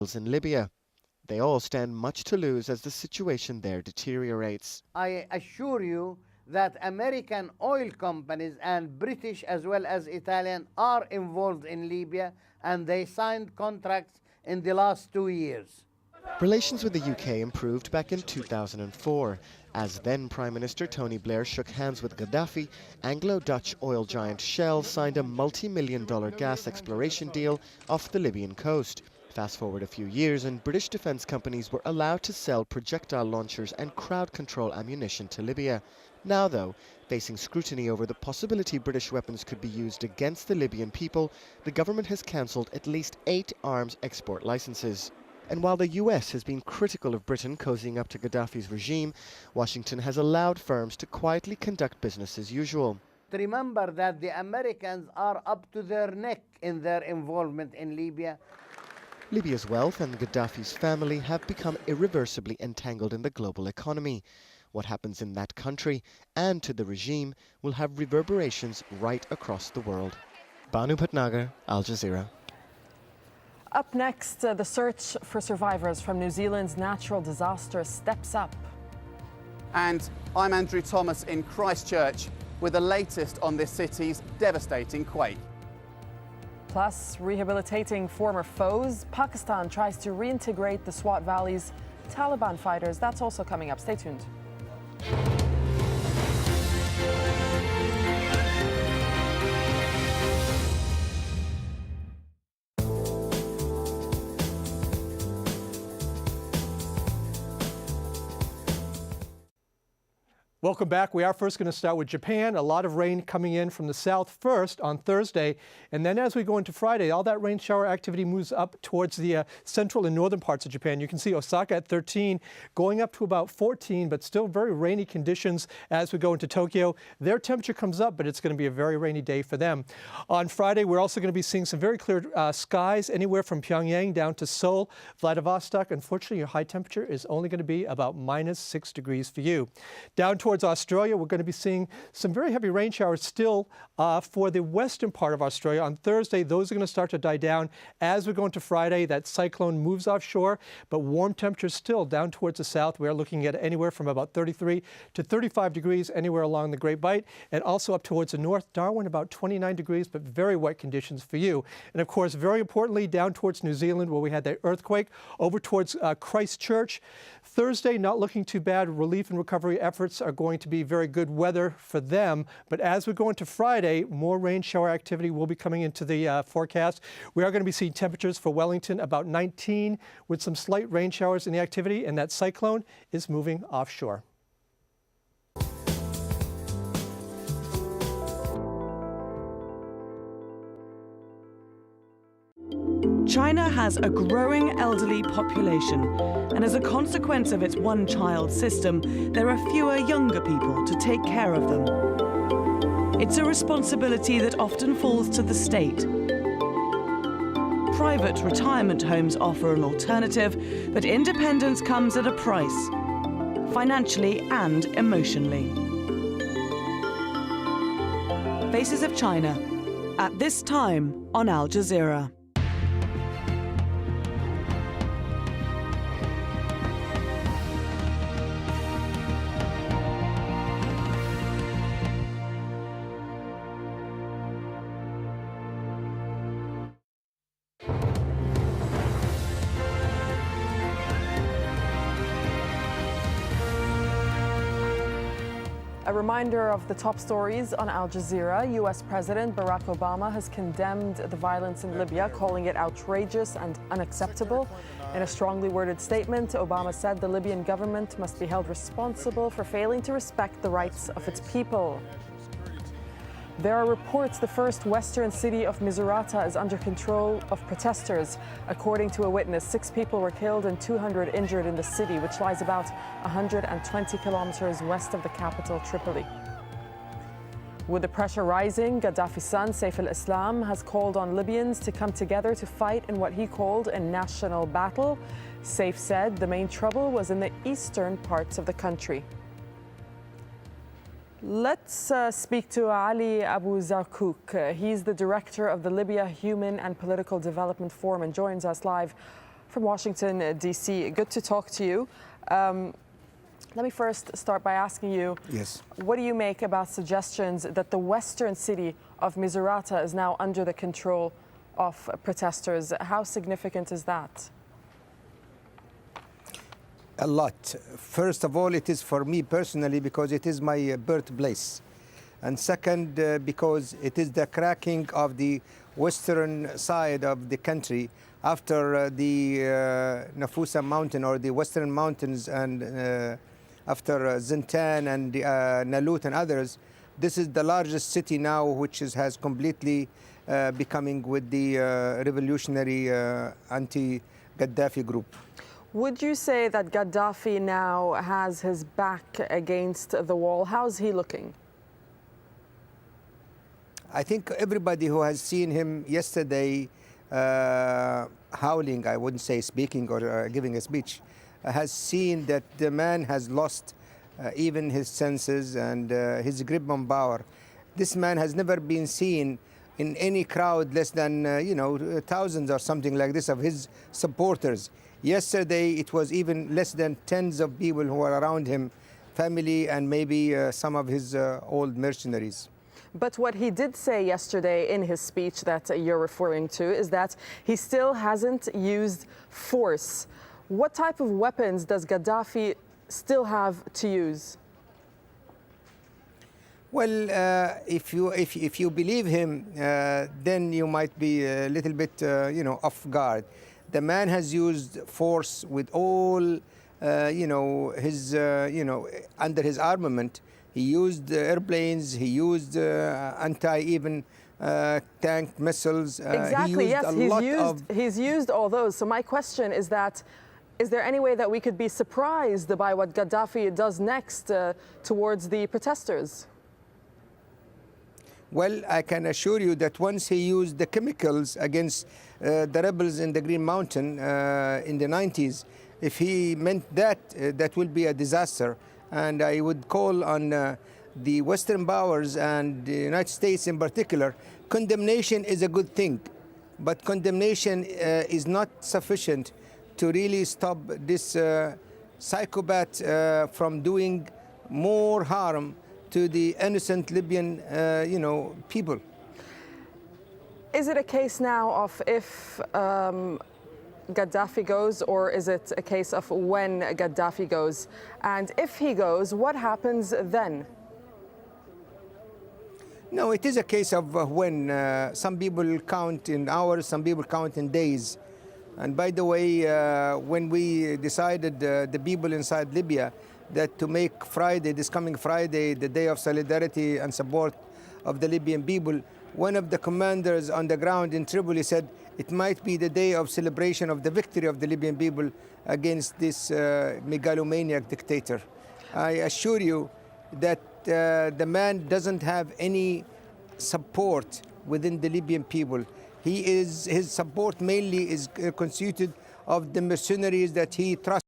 in Libya. They all stand much to lose as the situation there deteriorates. I assure you that American oil companies and British as well as Italian are involved in Libya, and they signed contracts in the last 2 years. Relations with the UK improved back in 2004. As then Prime Minister Tony Blair shook hands with Gaddafi, Anglo-Dutch oil giant Shell signed a multi-million-dollar gas exploration deal off the Libyan coast. Fast forward a few years and British defence companies were allowed to sell projectile launchers and crowd control ammunition to Libya. Now though, facing scrutiny over the possibility British weapons could be used against the Libyan people, the government has cancelled at least 8 arms export licences. And while the US has been critical of Britain cozying up to Gaddafi's regime, Washington has allowed firms to quietly conduct business as usual. Remember that the Americans are up to their neck in their involvement in Libya. Libya's wealth and Gaddafi's family have become irreversibly entangled in the global economy. What happens in that country and to the regime will have reverberations right across the world. Banu Patnagar, Al Jazeera. Up next, the search for survivors from New Zealand's natural disaster steps up. And I'm Andrew Thomas in Christchurch with the latest on this city's devastating quake. Plus, rehabilitating former foes, Pakistan tries to reintegrate the Swat Valley's Taliban fighters. That's also coming up. Stay tuned. Welcome back. We are first going to start with Japan. A lot of rain coming in from the south first on Thursday. And then as we go into Friday, all that rain shower activity moves up towards the central and northern parts of Japan. You can see Osaka at 13, going up to about 14, but still very rainy conditions as we go into Tokyo. Their temperature comes up, but it's going to be a very rainy day for them. On Friday, we're also going to be seeing some very clear skies anywhere from Pyongyang down to Seoul, Vladivostok. Unfortunately, your high temperature is only going to be about -6 degrees for you. Down towards Australia, we're going to be seeing some very heavy rain showers still for the western part of Australia. On Thursday, those are going to start to die down. As we go into Friday, that cyclone moves offshore, but warm temperatures still down towards the south. We're looking at anywhere from about 33 to 35 degrees anywhere along the Great Bight, and also up towards the north, Darwin, about 29 degrees, but very wet conditions for you. And of course, very importantly, down towards New Zealand, where we had that earthquake, over towards Christchurch. Thursday, not looking too bad. Relief and recovery efforts are going to be very good weather for them. But as we go into Friday, more rain shower activity will be coming into the forecast. We are going to be seeing temperatures for Wellington about 19 with some slight rain showers in the activity, and that cyclone is moving offshore. China has a growing elderly population, and as a consequence of its one-child system, there are fewer younger people to take care of them. It's a responsibility that often falls to the state. Private retirement homes offer an alternative, but independence comes at a price, financially and emotionally. Faces of China, at this time on Al Jazeera. A reminder of the top stories on Al Jazeera. U.S. President Barack Obama has condemned the violence in Libya, calling it outrageous and unacceptable. In a strongly worded statement, Obama said the Libyan government must be held responsible for failing to respect the rights of its people. There are reports the first western city of Misurata is under control of protesters. According to a witness, 6 people were killed and 200 injured in the city, which lies about 120 kilometers west of the capital, Tripoli. With the pressure rising, Gaddafi's son, Saif al-Islam, has called on Libyans to come together to fight in what he called a national battle. Saif said the main trouble was in the eastern parts of the country. Let's speak to Ali Abu Zarkouk. He's the director of the Libya Human and Political Development Forum and joins us live. from Washington, D.C. Good to talk to you. Let me first start by asking you, yes, what do you make about suggestions that the western city of Misurata is now under the control of protesters? How significant is that? a lot. First of all, it is for me personally because it is my birthplace. And second, because it is the cracking of the western side of the country after the Nafusa mountain or the western mountains, and after Zintan and Nalut and others. This is the largest city now which has completely becoming with the revolutionary anti-Gaddafi group. Would you say that Gaddafi now has his back against the wall? How's he looking? I think everybody who has seen him yesterday howling, I wouldn't say speaking or giving a speech, has seen that the man has lost even his senses and his grip on power. This man has never been seen in any crowd less than, thousands or something like this of his supporters. Yesterday, it was even less than tens of people who were around him, family and maybe some of his old mercenaries. But what he did say yesterday in his speech that you're referring to is that he still hasn't used force. What type of weapons does Gaddafi still have to use? Well, if you believe him, then you might be a little bit, off guard. The man has used force with all, his, under his armament. He used airplanes. He used anti-even tank missiles. Exactly. He's used all those. So my question is that, is there any way that we could be surprised by what Gaddafi does next towards the protesters? Well, I can assure you that once he used the chemicals against the rebels in the Green Mountain in the 90s, if he meant that, that will be a disaster. And I would call on the Western powers and the United States in particular. Condemnation is a good thing, but condemnation is not sufficient to really stop this psychopath from doing more harm to the innocent Libyan, people. Is it a case now of if Gaddafi goes, or is it a case of when Gaddafi goes? And if he goes, what happens then? No, it is a case of when. Some people count in hours, some people count in days. And by the way, when we decided, the people inside Libya, that to make Friday, this coming Friday, the day of solidarity and support of the Libyan people, one of the commanders on the ground in Tripoli said it might be the day of celebration of the victory of the Libyan people against this megalomaniac dictator. I assure you that the man doesn't have any support within the Libyan people. His support mainly is constituted of the mercenaries that he trusts.